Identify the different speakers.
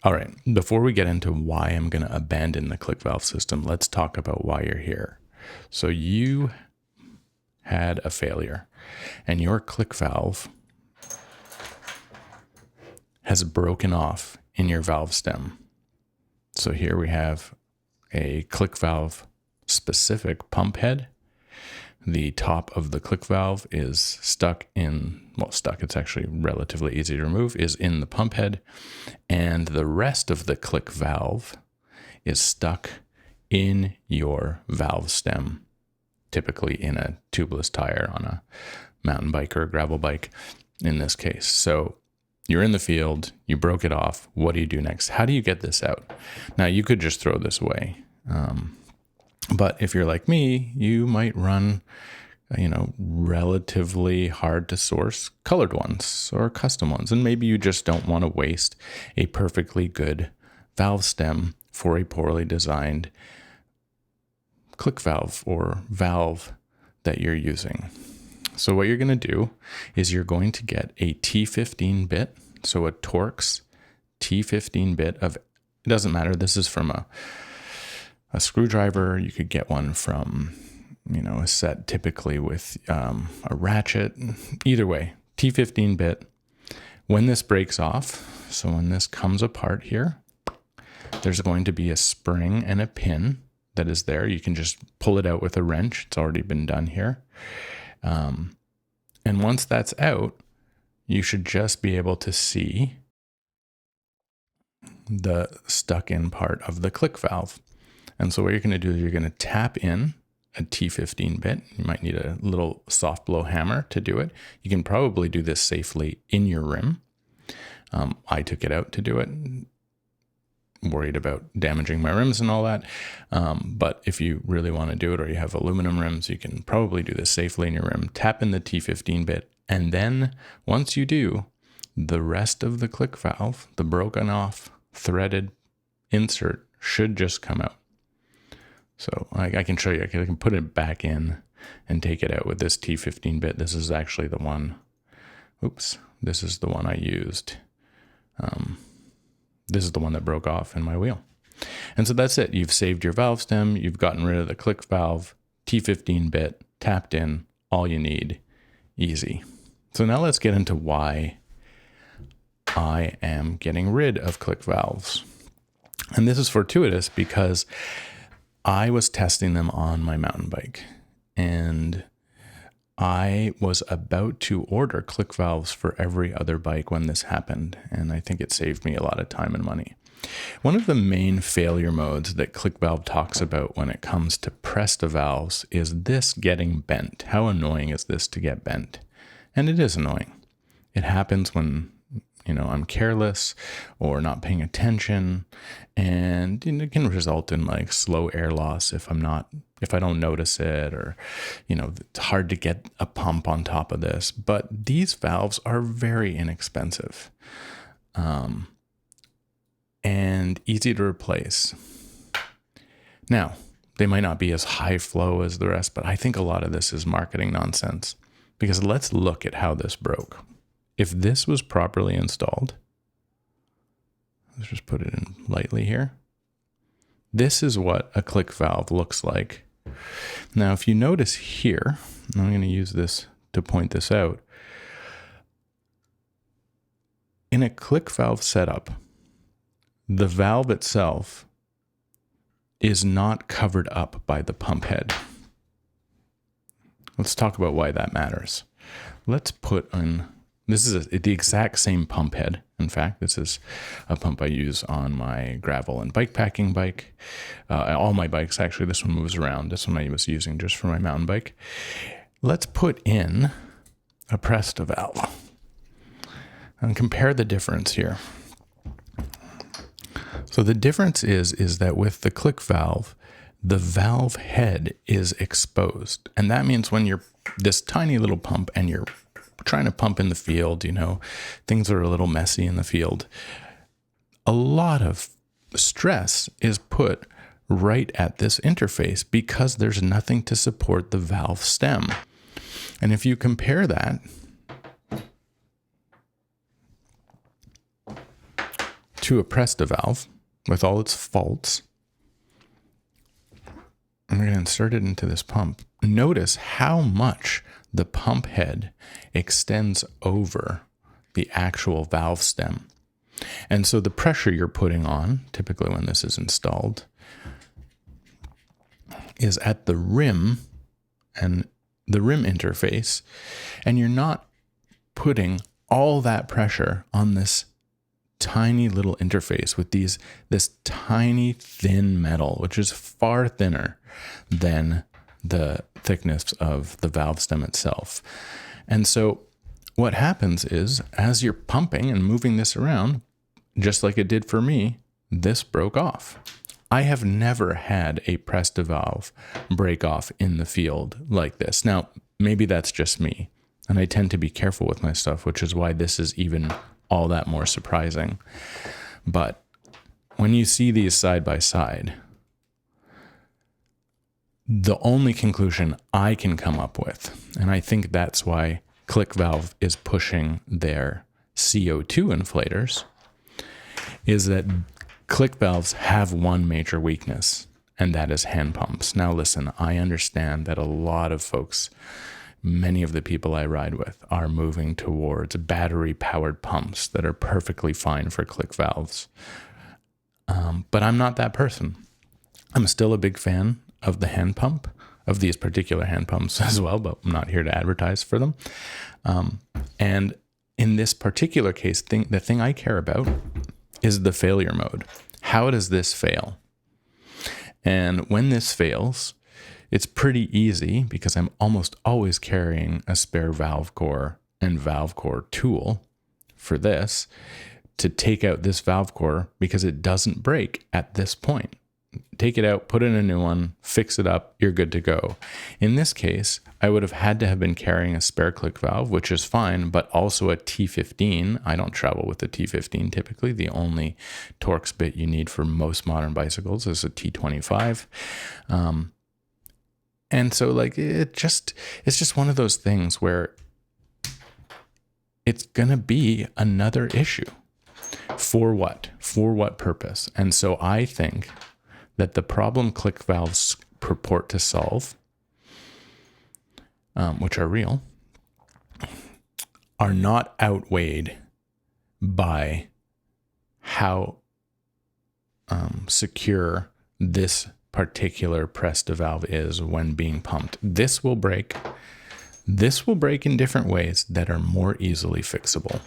Speaker 1: All right, before we get into why I'm going to abandon the Clik valve system, let's talk about why you're here. So you had a failure and your Clik valve has broken off in your valve stem. So here we have a Clik valve specific pump head. The top of the Clik valve is stuck, it's actually relatively easy to remove, is in the pump head. And the rest of the Clik valve is stuck in your valve stem, typically in a tubeless tire on a mountain bike or a gravel bike in this case. So you're in the field, you broke it off. What do you do next? How do you get this out? Now, you could just throw this away. But if you're like me, you might run, relatively hard to source colored ones or custom ones. And maybe you just don't want to waste a perfectly good valve stem for a poorly designed Clik valve or valve that you're using. So what you're going to do is you're going to get a T-15 bit, so a Torx T-15 bit of, it doesn't matter, this is from a screwdriver. You could get one from, a set typically with a ratchet. Either way, T-15 bit. When this breaks off, so when this comes apart here, there's going to be a spring and a pin that is there. You can just pull it out with a wrench. It's already been done here. And once that's out, you should just be able to see the stuck in part of the Clik valve. And so what you're going to do is you're going to tap in a T-15 bit. You might need a little soft blow hammer to do it. You can probably do this safely in your rim. I took it out to do it, worried about damaging my rims and all that. But if you really want to do it, or you have aluminum rims, you can probably do this safely in your rim. Tap in the T-15 bit. And then once you do, the rest of the Clik valve, the broken off threaded insert, should just come out. So I can show you, I can put it back in and take it out with this T-15 bit. This is actually the one, this is the one I used. This is the one that broke off in my wheel. And so that's it. You've saved your valve stem. You've gotten rid of the Clik valve, T-15 bit, tapped in, all you need, easy. So now let's get into why I am getting rid of Clik valves. And this is fortuitous because I was testing them on my mountain bike, and I was about to order Clik valves for every other bike when this happened, and I think it saved me a lot of time and money. One of the main failure modes that Clik valve talks about when it comes to Presta valves is this getting bent. How annoying is this to get bent? And it is annoying. It happens when I'm careless or not paying attention, and it can result in like slow air loss if I don't notice it, or it's hard to get a pump on top of this. But these valves are very inexpensive and easy to replace. Now, they might not be as high flow as the rest, but I think a lot of this is marketing nonsense, because let's look at how this broke. If this was properly installed, let's just put it in lightly here. This is what a Clik valve looks like. Now, if you notice here, and I'm going to use this to point this out. In a Clik valve setup, the valve itself is not covered up by the pump head. Let's talk about why that matters. Let's put on, this is the exact same pump head. In fact, this is a pump I use on my gravel and bikepacking bike. All my bikes, actually. This one moves around. This one I was using just for my mountain bike. Let's put in a Presta valve and compare the difference here. So the difference is that with the Clik valve, the valve head is exposed. And that means when you're this tiny little pump and you're trying to pump in the field, things are a little messy in the field, a lot of stress is put right at this interface because there's nothing to support the valve stem. And if you compare that to a Presta valve with all its faults. I'm going to insert it into this pump. Notice how much the pump head extends over the actual valve stem. And so the pressure you're putting on, typically when this is installed, is at the rim and the rim interface, and you're not putting all that pressure on this tiny little interface with this tiny thin metal, which is far thinner than the thickness of the valve stem itself. And so what happens is, as you're pumping and moving this around, just like it did for me, this broke off. I have never had a Presta valve break off in the field like this. Now, maybe that's just me, and I tend to be careful with my stuff, which is why this is even all that more surprising. But when you see these side by side, the only conclusion I can come up with, and I think that's why Clik Valve is pushing their CO2 inflators, is that Clik valves have one major weakness, and that is hand pumps. Now listen, I understand that a lot of folks, many of the people I ride with, are moving towards battery-powered pumps that are perfectly fine for Clik valves. But I'm not that person. I'm still a big fan of the hand pump, of these particular hand pumps as well, but I'm not here to advertise for them. And in this particular case, the thing I care about is the failure mode. How does this fail? And when this fails, it's pretty easy, because I'm almost always carrying a spare valve core and valve core tool for this, to take out this valve core, because it doesn't break at this point. Take it out, put in a new one, fix it up, you're good to go. In this case, I would have had to have been carrying a spare Clik valve, which is fine, but also a T-15. I don't travel with the T-15 typically. The only Torx bit you need for most modern bicycles is a T-25. And so like it's just one of those things where it's going to be another issue. For what? For what purpose? And so I think that the problem Clik valves purport to solve, which are real, are not outweighed by how secure this particular Presta valve is when being pumped. This will break. This will break in different ways that are more easily fixable.